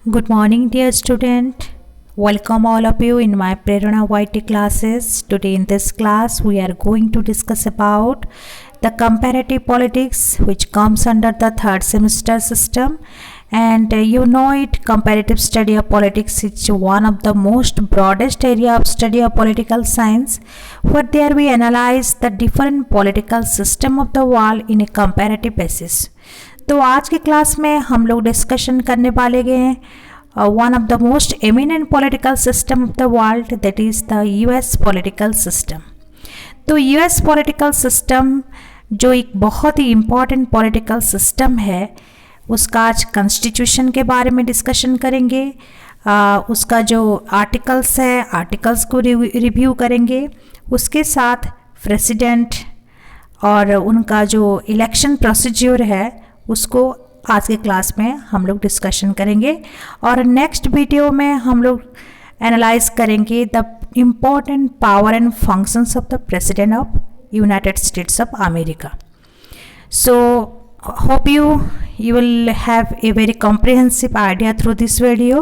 Good morning, dear student. Welcome all of you in my Prerana YT classes. Today in this class, we are going to discuss about the comparative politics, which comes under the third semester system. And you know it, comparative study of politics is one of the most broadest area of study of political science, where there we analyze the different political system of the world in a comparative basis. तो आज के class में हम लोग discussion करने वाले गए हैं one of the most eminent political system of the world, that is the US political system. तो यूएस पॉलिटिकल सिस्टम जो एक बहुत ही इम्पॉर्टेंट पॉलिटिकल सिस्टम है, उसका आज कॉन्स्टिट्यूशन के बारे में डिस्कशन करेंगे। उसका जो आर्टिकल्स है, आर्टिकल्स को रिव्यू करेंगे। उसके साथ प्रेसिडेंट और उनका जो इलेक्शन प्रोसीजर है उसको आज के क्लास में हम लोग डिस्कशन करेंगे। और नेक्स्ट वीडियो में हम लोग एनालाइज करेंगे the important power and functions of the president of United States of America. So hope you will have a very comprehensive idea through this video,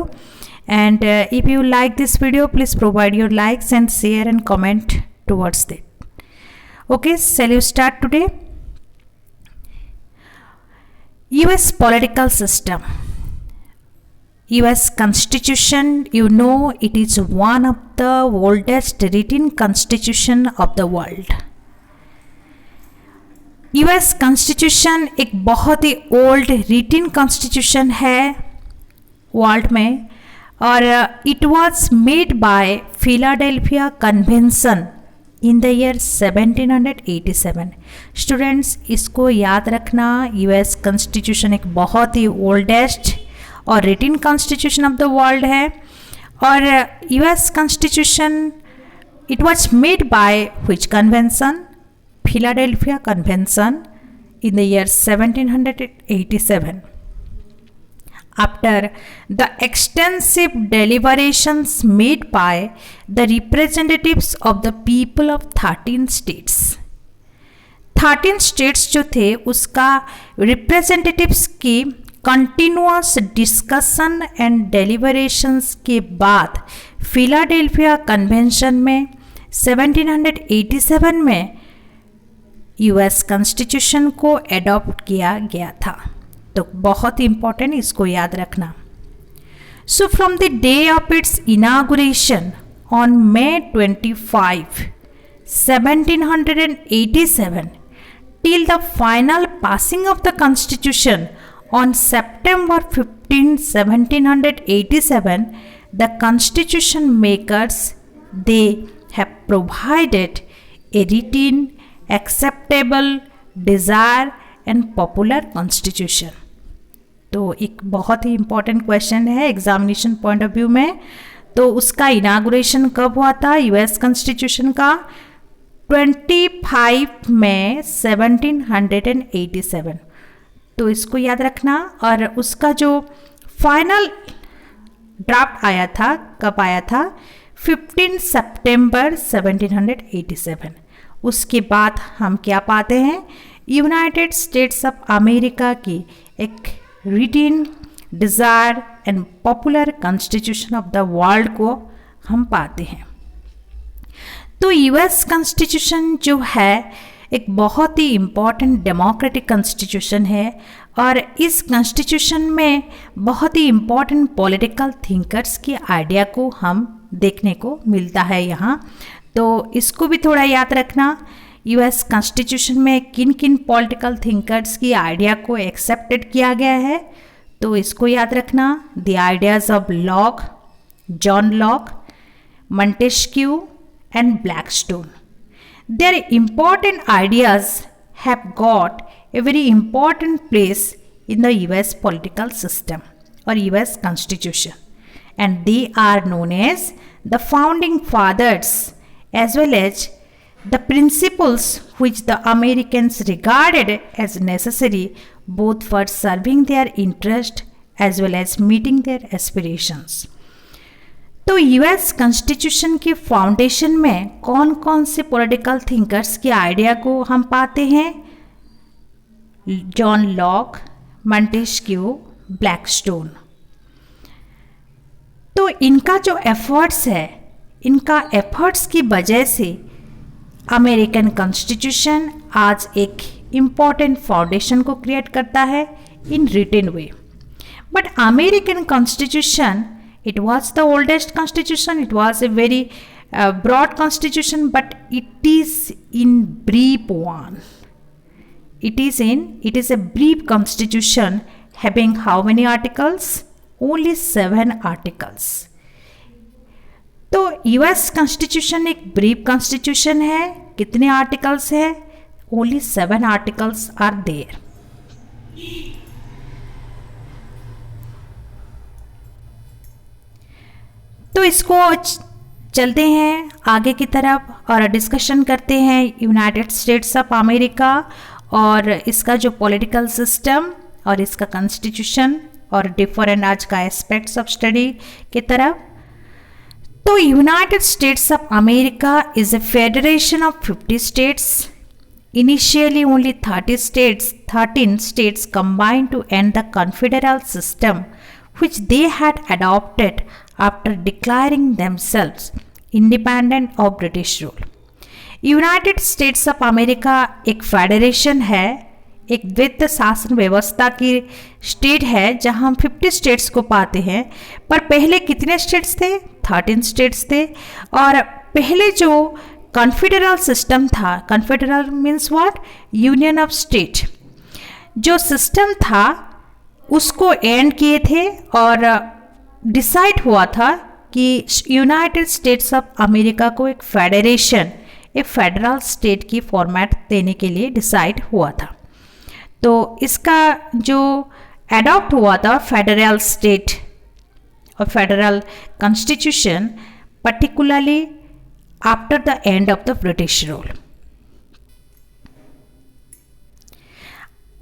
and if you like this video, please provide your likes and share and comment towards it. Okay, shall you start today? US political system, US constitution, you know it is one of the oldest written constitution of the world. US constitution एक बहुत ही old written constitution है world में, और it was made by Philadelphia convention in the year 1787। Students, इसको याद रखना, US constitution एक बहुत ही ओल्डेस्ट और written constitution of the world है। और US constitution it was made by which convention? Philadelphia Convention in the year 1787. After the extensive deliberations made by the representatives of the people of 13 states, 13 states जो थे उसका representatives की continuous discussion and deliberations के बाद Philadelphia Convention में 1787 में US constitution को adopt किया गया था। तो बहुत ही इंपॉर्टेंट, इसको याद रखना। So from the day of its inauguration on May 25, 1787 till the final passing of the constitution on September 15, 1787, the constitution makers, they have provided a written, acceptable, desire and popular constitution. तो एक बहुत ही important question है examination point of view में। तो उसका inauguration कब हुआ था यूएस कॉन्स्टिट्यूशन का? 25 मई 1787। तो इसको याद रखना। और उसका जो फाइनल ड्राफ्ट आया था, कब आया था? 15 सितंबर 1787। उसके बाद हम क्या पाते हैं? यूनाइटेड स्टेट्स ऑफ अमेरिका की एक written, desire and popular constitution of the world को हम पाते हैं। तो यूएस कॉन्स्टिट्यूशन जो है एक बहुत ही इम्पॉर्टेंट डेमोक्रेटिक कॉन्स्टिट्यूशन है, और इस कॉन्स्टिट्यूशन में बहुत ही इम्पॉर्टेंट पॉलिटिकल थिंकर्स के आइडिया को हम देखने को मिलता है यहाँ। तो इसको भी थोड़ा याद रखना, यूएस कॉन्स्टिट्यूशन में किन किन पॉलिटिकल थिंकर्स की आइडिया को एक्सेप्टेड किया गया है। तो इसको याद रखना, the ideas of Locke, John Locke, Montesquieu and Blackstone. Their important ideas have got a very important place in the US political system और US constitution, and they are known as the founding fathers, as well as the principles which the Americans regarded as necessary both for serving their interest as well as meeting their aspirations. तो US constitution के foundation में कौन कौन से political thinkers के idea को हम पाते हैं? John Locke, Montesquieu, Blackstone. तो इनका जो एफर्ट्स है, इनका एफर्ट्स की वजह से अमेरिकन कॉन्स्टिट्यूशन आज एक इम्पॉर्टेंट फाउंडेशन को क्रिएट करता है in written way. But American constitution, it was the oldest constitution, it was a very broad constitution, but it is in brief one. It is a brief constitution having how many articles? Only 7 articles. तो US constitution एक brief constitution है. कितने articles है? Only 7 articles are there. तो इसको चलते हैं आगे की तरफ और डिस्कशन करते हैं यूनाइटेड स्टेट्स ऑफ अमेरिका और इसका जो पॉलिटिकल सिस्टम और इसका कॉन्स्टिट्यूशन और डिफरेंट आज का एस्पेक्ट्स ऑफ स्टडी की तरफ. तो United States of America is a federation of 50 states. Initially only 13 states combined to end the confederal system which they had adopted after declaring themselves independent of British rule. United States of America एक federation है, एक द्वैत शासन व्यवस्था की state है जहां हम 50 स्टेट्स को पाते हैं. पर पहले कितने स्टेट्स थे? 13 स्टेट्स थे. और पहले जो कॉन्फेडरल सिस्टम था, confederal means what? Union of state. जो सिस्टम था उसको एंड किए थे और डिसाइड हुआ था कि यूनाइटेड स्टेट्स ऑफ अमेरिका को एक फेडरेशन, एक फेडरल स्टेट की फॉर्मेट देने के लिए डिसाइड हुआ था. तो इसका जो एडॉप्ट हुआ था फेडरल स्टेट और federal constitution particularly after the end of the British rule.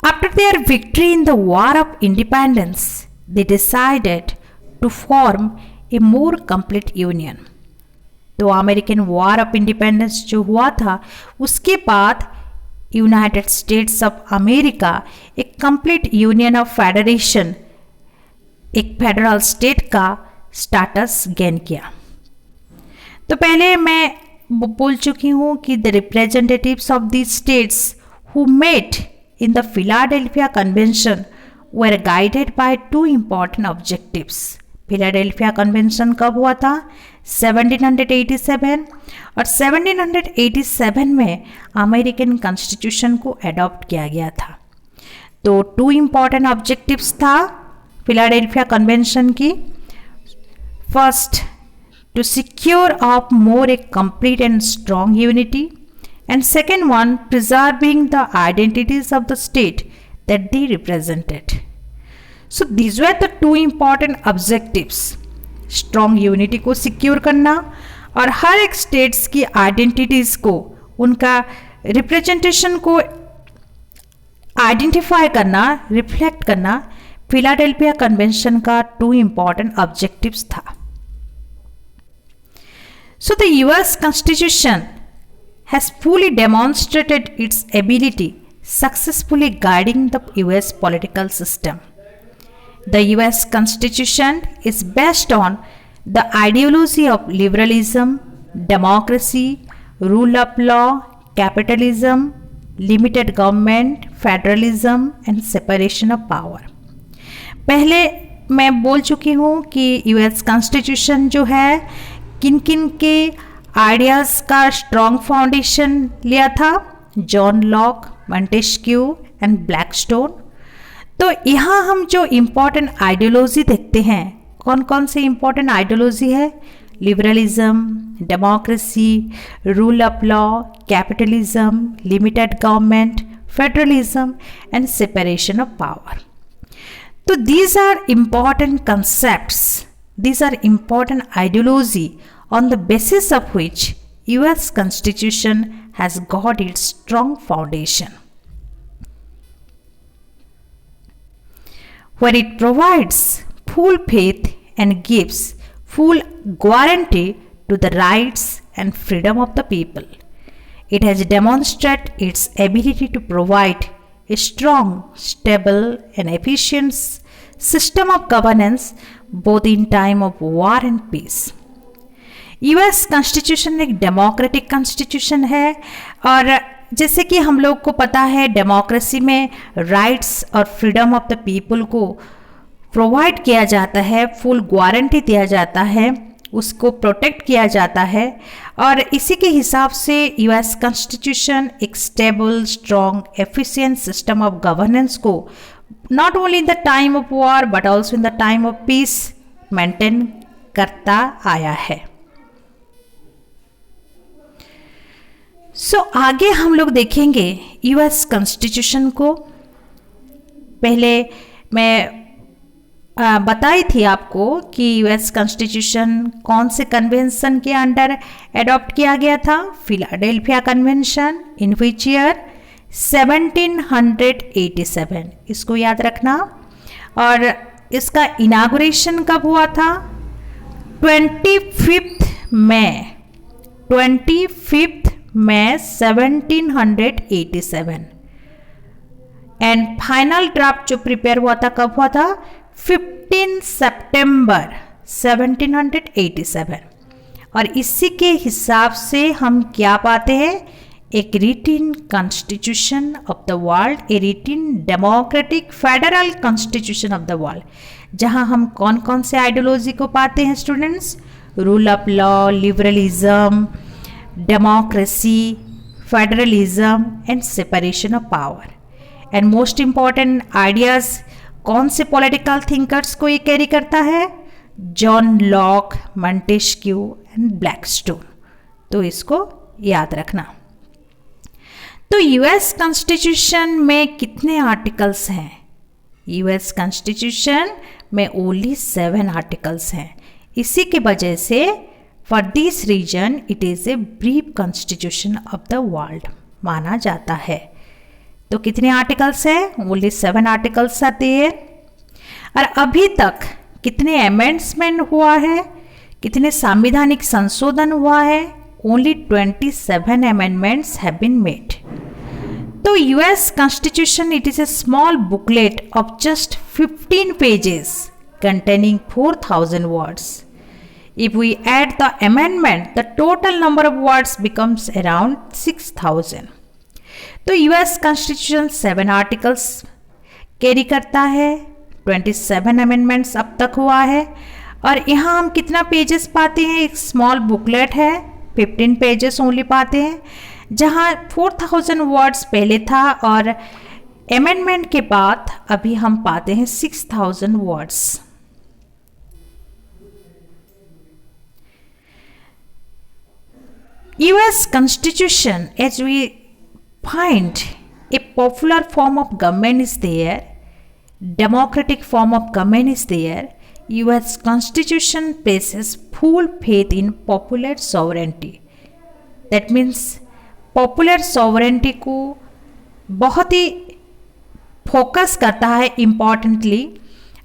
After their victory in the War of Independence, they decided to form a more complete union. तो अमेरिकन वॉर ऑफ इंडिपेंडेंस जो हुआ था उसके बाद United States of America एक complete union of federation, एक federal state का status gain किया. तो पहले मैं बोल चुकी हूँ कि the representatives of the states who met in the Philadelphia convention were guided by 2 important objectives. Philadelphia convention कब हुआ था? 1787. और 1787 में अमेरिकन कॉन्स्टिट्यूशन को अडॉप्ट किया गया था. तो 2 इम्पॉर्टेंट ऑब्जेक्टिव्स था फिलाडेल्फिया कन्वेंशन की. First, to secure of more a complete and strong unity, and second one, preserving the identities of the state that they represented. So these were the 2 important objectives. Strong unity को secure करना और हर एक states की identities को, उनका representation को identify करना, reflect करना, फिलाडेल्फिया कन्वेंशन का 2 important objectives था. So the US Constitution has fully demonstrated its ability successfully guiding the US political system. The US Constitution is based on the ideology of liberalism, democracy, rule of law, capitalism, limited government, federalism and separation of power. पहले मैं बोल चुकी हूँ कि US Constitution जो है किन किन के आइडियाज़ का स्ट्रॉन्ग फाउंडेशन लिया था? John Locke, Montesquieu and Blackstone. तो यहाँ हम जो इम्पोर्टेंट आइडियोलॉजी देखते हैं, कौन कौन से इम्पोर्टेंट आइडियोलॉजी है? Liberalism, democracy, rule of law, capitalism, limited government, federalism and separation of power. तो these are important concepts. These are important ideology on the basis of which US Constitution has got its strong foundation. Where it provides full faith and gives full guarantee to the rights and freedom of the people. It has demonstrated its ability to provide a strong, stable and efficient system of governance both in time of war and peace. US constitution एक democratic constitution है और जैसे कि हम लोग को पता है डेमोक्रेसी में राइट्स और फ्रीडम ऑफ द पीपल को प्रोवाइड किया जाता है, फुल गारंटी दिया जाता है, उसको प्रोटेक्ट किया जाता है और इसी के हिसाब से यूएस कॉन्स्टिट्यूशन एक stable, strong, efficient system of governance को not only in the time of war but also in the time of peace maintain करता आया है. आगे हम लोग देखेंगे यूएस कॉन्स्टिट्यूशन को. पहले मैं बताई थी आपको कि यूएस कॉन्स्टिट्यूशन कौन से कन्वेंशन के अंडर एडॉप्ट किया गया था. Philadelphia convention in which year 1787, इसको याद रखना. और इसका इनागुरेशन कब हुआ था? 25 मई 1787. एंड फाइनल ड्राफ्ट जो प्रिपेयर हुआ था कब हुआ था? 15 सितंबर 1787. और इसी के हिसाब से हम क्या पाते हैं? एक रिटिन constitution of the world, A रिटिन democratic federal constitution of the world, जहां हम कौन कौन से आइडियोलॉजी को पाते हैं students? Rule of law, liberalism, democracy, federalism and separation of power. And most important ideas कौन से पॉलिटिकल थिंकर्स को ये कैरी करता है? John Locke, Montesquieu and Blackstone. तो इसको याद रखना. तो यूएस कॉन्स्टिट्यूशन में कितने आर्टिकल्स हैं? यूएस कॉन्स्टिट्यूशन में ओनली 7 आर्टिकल्स हैं. इसी की वजह से for this reason it is a brief constitution of the world माना जाता है. तो कितने आर्टिकल्स हैं? ओनली 7 आर्टिकल्स आते हैं. और अभी तक कितने अमेंडमेंट हुआ है, कितने संवैधानिक संशोधन हुआ है? Only 27 amendments have been made. तो US constitution it is a small booklet of just 15 pages containing 4000 words. If we add the amendment, the total number of words becomes around 6000. तो यूएस कॉन्स्टिट्यूशन 7 आर्टिकल्स कैरी करता है, 27 amendments अब तक हुआ है. और यहाँ हम कितना पेजेस पाते हैं? एक स्मॉल बुकलेट है, 15 पेजेस ओनली पाते हैं, जहाँ 4000 वर्ड्स पहले था और अमेंडमेंट के बाद अभी हम पाते हैं 6000 words. US Constitution, as we find, a popular form of government is there, democratic form of government is there. US Constitution places full faith in popular sovereignty. That means popular sovereignty को बहुत ही focus करता है importantly.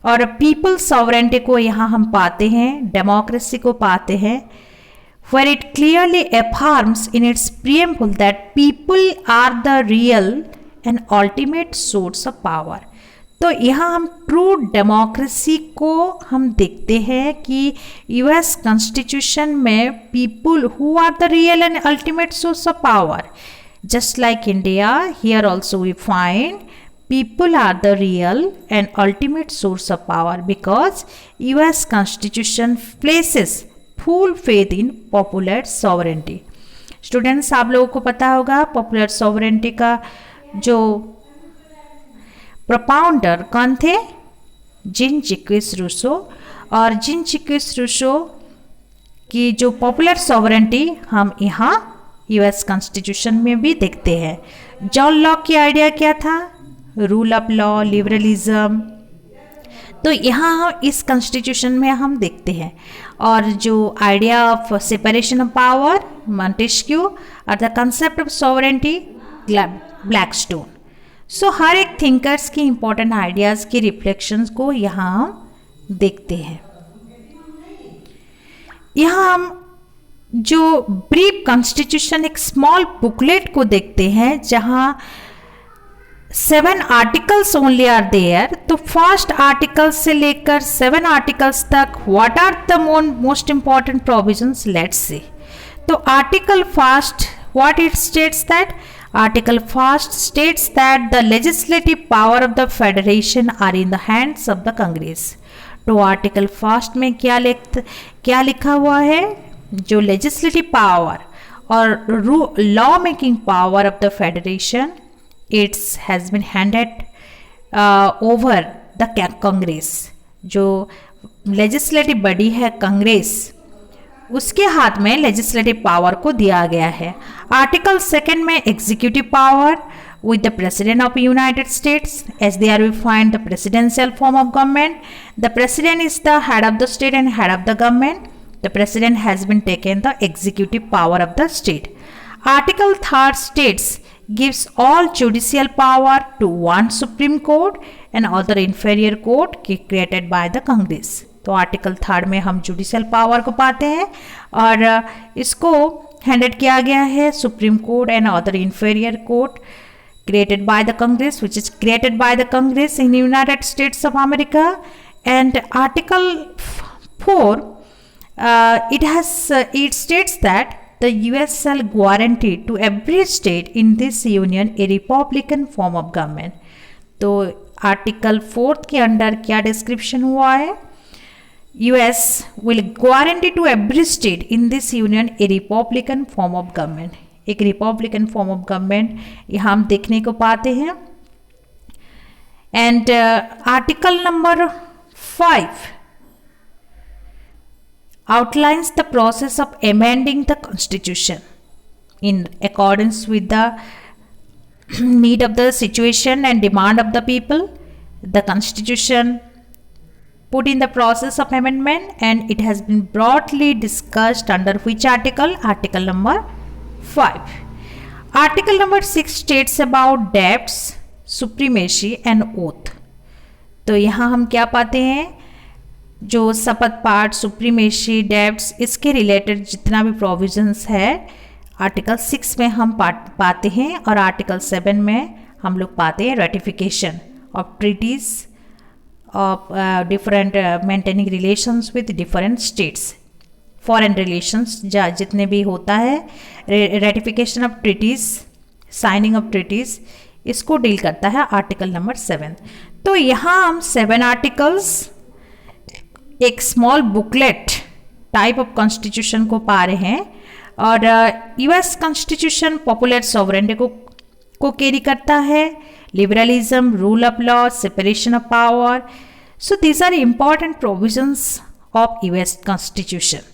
और people sovereignty को यहाँ हम पाते हैं, डेमोक्रेसी को पाते हैं, where it clearly affirms in its preamble that people are the real and ultimate source of power. तो यहाँ हम ट्रू डेमोक्रेसी को हम देखते हैं कि यूएस कॉन्स्टिट्यूशन में people who are the real and ultimate source of power. Just like India, here also we find people are the real and ultimate source of power because US Constitution places full faith in popular sovereignty. Students, आप लोगों को पता होगा popular sovereignty का जो propounder कौन थे? Jean Jacques Rousseau. और जीन जैक्विस रूसो की जो पॉपुलर सॉवरेंटी हम यहाँ यूएस कॉन्स्टिट्यूशन में भी देखते हैं. जॉन लॉक की आइडिया क्या था? Rule of law, liberalism. तो यहाँ इस कॉन्स्टिट्यूशन में हम देखते हैं. और जो idea of separation of power, Montesquieu, और the concept of sovereignty, Blackstone. So हर एक थिंकर्स की इंपॉर्टेंट आइडियाज़ की रिफ्लेक्शंस को यहाँ हम देखते हैं. यहाँ हम जो ब्रीफ कॉन्स्टिट्यूशन एक स्मॉल बुकलेट को देखते हैं जहाँ 7 आर्टिकल्स ओनली आर देयर। तो फर्स्ट आर्टिकल से लेकर 7 आर्टिकल्स तक what are the most important provisions, let's see. तो article first, what it states that, article first states that the legislative power of the federation are in the hands of the Congress. तो article first में क्या लिखा हुआ है, जो legislative power और law making power of the federation its has been handed over the Congress. जो legislative body है कांग्रेस, उसके हाथ में लेजिस्लेटिव पावर को दिया गया है। आर्टिकल सेकेंड में executive power with the President of United States, as there we find the presidential form of government. The President is the head of the state and head of the government. The President has been taken the executive power of the state. Article 3 states gives all judicial power to one Supreme Court and other inferior court created by the Congress. तो article 3 में हम judicial power को पाते हैं और इसको handed किया गया है supreme court and other inferior court created by the Congress, which is created by the Congress in the United States of America. And Article 4, it states that the US shall guarantee to every state in this union a republican form of government. तो article 4 के under क्या description हुआ है, US will guarantee to every state in this union a republican form of government. एक Republican form of government यहाँ हम देखने को पाते हैं। And article number 5 outlines the process of amending the constitution in accordance with the need of the situation and demand of the people. The constitution put in the process of amendment and it has been broadly discussed under which article, article number 5. Article number 6 states about debts, supremacy and oath. तो यहाँ हम क्या पाते हैं, जो शपथ पाठ, supremacy, debts, इसके रिलेटेड जितना भी प्रोविजंस है आर्टिकल 6 में हम पाते हैं और आर्टिकल 7 में हम लोग पाते हैं ratification of treaties of different maintaining relations with different states, foreign relations जितने भी होता है, ratification of treaties, signing of treaties, इसको डील करता है आर्टिकल नंबर 7। तो यहाँ हम 7 आर्टिकल्स एक small booklet type of constitution को पा रहे हैं और यूएस कॉन्स्टिट्यूशन पॉपुलर सॉवरेनिटी को कैरी करता है, liberalism, rule of law, separation of power. So these are important provisions of US constitution.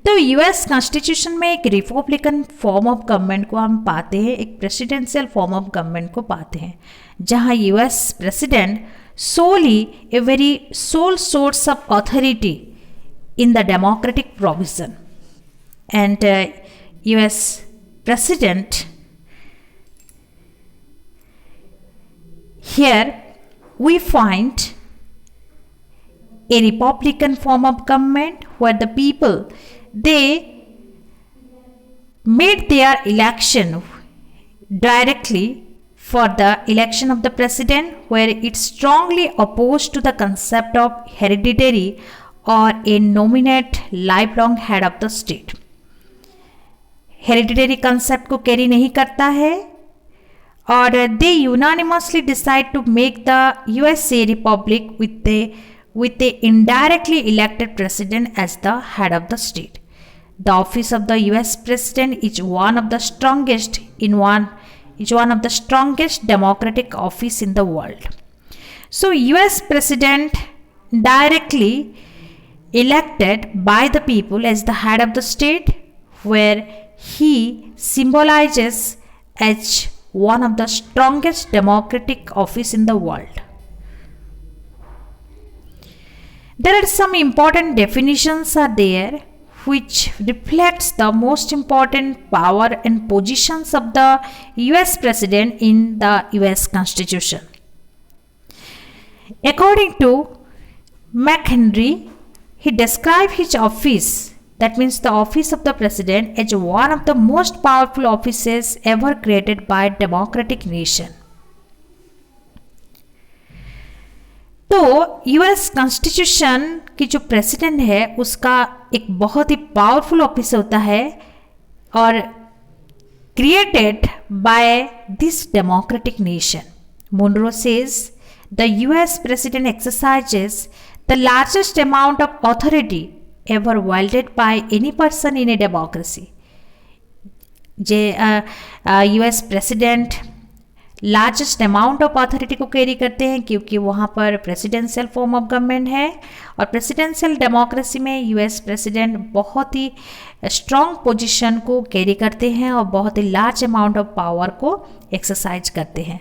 तो यूएस कॉन्स्टिट्यूशन में एक रिपब्लिकन फॉर्म ऑफ गवर्नमेंट को हम पाते हैं, एक प्रेसिडेंशियल फॉर्म ऑफ गवर्नमेंट को पाते हैं, जहां US president solely a very sole source of authority in the democratic provision. And US president here we find a republican form of government where the people they made their election directly for the election of the president, where it strongly opposed to the concept of hereditary or a nominate lifelong head of the state. Hereditary concept को carry नहीं करता है और they unanimously decide to make the USA republic with a indirectly elected president as the head of the state. The office of the US president is one of the strongest democratic office in the world. So US president directly elected by the people as the head of the state, where he symbolizes as one of the strongest democratic office in the world. There are some important definitions are there which reflects the most important power and positions of the US president in the US Constitution. According to McHenry, he described his office, that means the office of the president, as one of the most powerful offices ever created by a democratic nation. तो US constitution की जो president है उसका एक बहुत ही powerful office होता है और created by this democratic nation. Monroe says the US president exercises the largest amount of authority ever wielded by any person in a democracy. US president largest amount of authority को carry करते हैं क्योंकि वहाँ पर presidential form of government है और presidential democracy में US president बहुत ही स्ट्रॉन्ग पोजीशन को कैरी करते हैं और बहुत ही लार्ज अमाउंट ऑफ पावर को एक्सरसाइज करते हैं।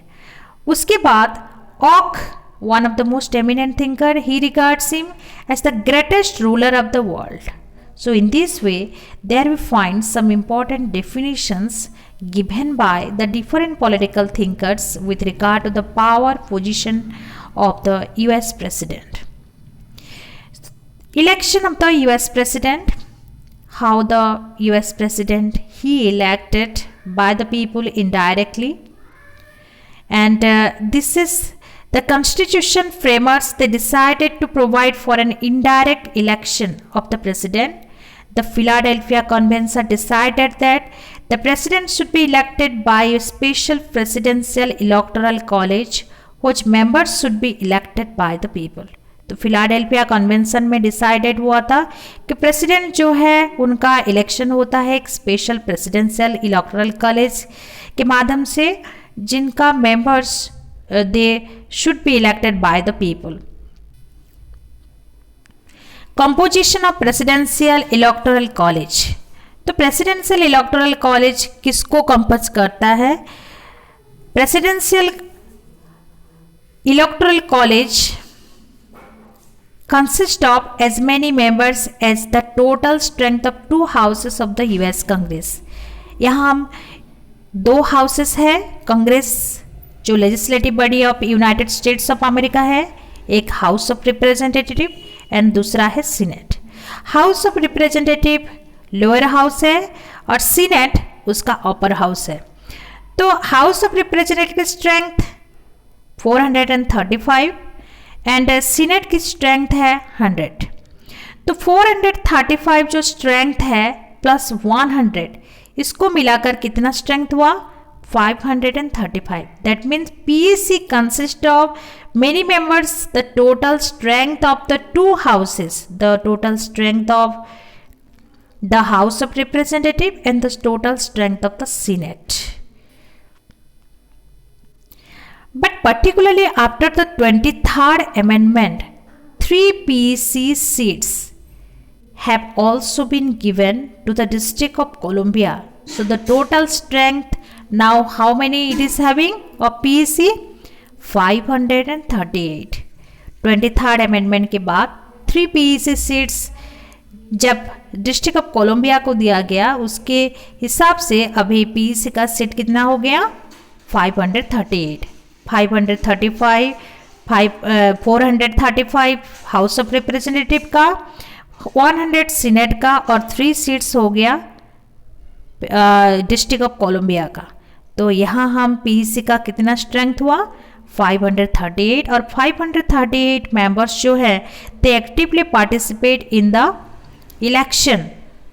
उसके बाद ऑक, one of the most eminent thinker, he regards him as the greatest ruler of the world. So in this way, there we find some important definitions given by the different political thinkers with regard to the power position of the US President. Election of the US President, how the US President he elected by the people indirectly, and this is the Constitution framers, they decided to provide for an indirect election of the President. The Philadelphia Convention decided that the President should be elected by a special presidential electoral college whose members should be elected by the people. तो Philadelphia convention में decided हुआ था कि president जो है उनका election होता है एक स्पेशल प्रेसिडेंशियल इलेक्टोरल कॉलेज के माध्यम से जिनका members they should be elected by the people. Composition of presidential electoral college, तो प्रेसिडेंशियल इलेक्टोरल कॉलेज किसको कंपोज करता है? Presidential electoral college consist of as many members as the total strength of 2 houses of the US Congress. यहाँ हम 2 houses है Congress जो legislative body of United States of America है, एक house of representative and दूसरा है senate. House of representative lower house है और सीनेट उसका अपर हाउस है। तो हाउस ऑफ रिप्रेजेंटेटिव की स्ट्रेंथ 435 एंड सीनेट की स्ट्रेंथ है 100। तो 435 जो स्ट्रेंथ है प्लस 100 इसको मिलाकर कितना स्ट्रेंथ हुआ? 535. That means PEC consists of many members. The total strength of the 2 houses, the total strength of the House of Representative and the total strength of the Senate. But particularly after the 23rd Amendment, 3 PEC seats have also been given to the District of Columbia. So the total strength now how many it is having of PEC? 538. 23rd Amendment के बाद 3 PEC seats जब district of Columbia को दिया गया उसके हिसाब से अभी PEC का सीट कितना हो गया? 538. 535 435 हाउस ऑफ रिप्रेजेंटेटिव का, 100 सीनेट का और 3 सीट्स हो गया डिस्ट्रिक्ट ऑफ कोलंबिया का। तो यहाँ हम PEC का कितना स्ट्रेंथ हुआ? 538 और 538 मेंबर्स जो है they actively participate in the election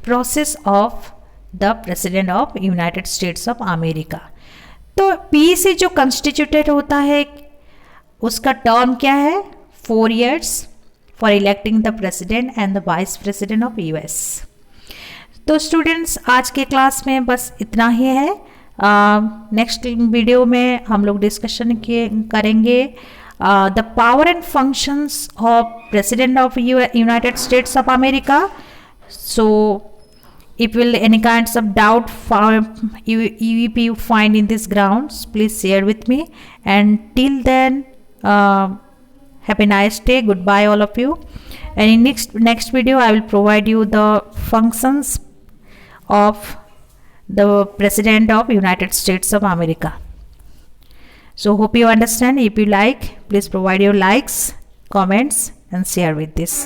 process of the president of United States of America. तो PEC जो कंस्टिट्यूटेड होता है उसका टर्म क्या है? 4 years for electing the president and the vice president of US. तो स्टूडेंट्स आज के क्लास में बस इतना ही है। नेक्स्ट वीडियो में हम लोग डिस्कशन करेंगे the power and functions of president of United States of America. So if will any kinds of doubt if you find in this grounds, please share with me, and till then have a nice day. Goodbye all of you, and in next video I will provide you the functions of the President of United States of America. So hope you understand. If you like, please provide your likes, comments and share with this.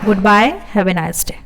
Goodbye. Have a nice day.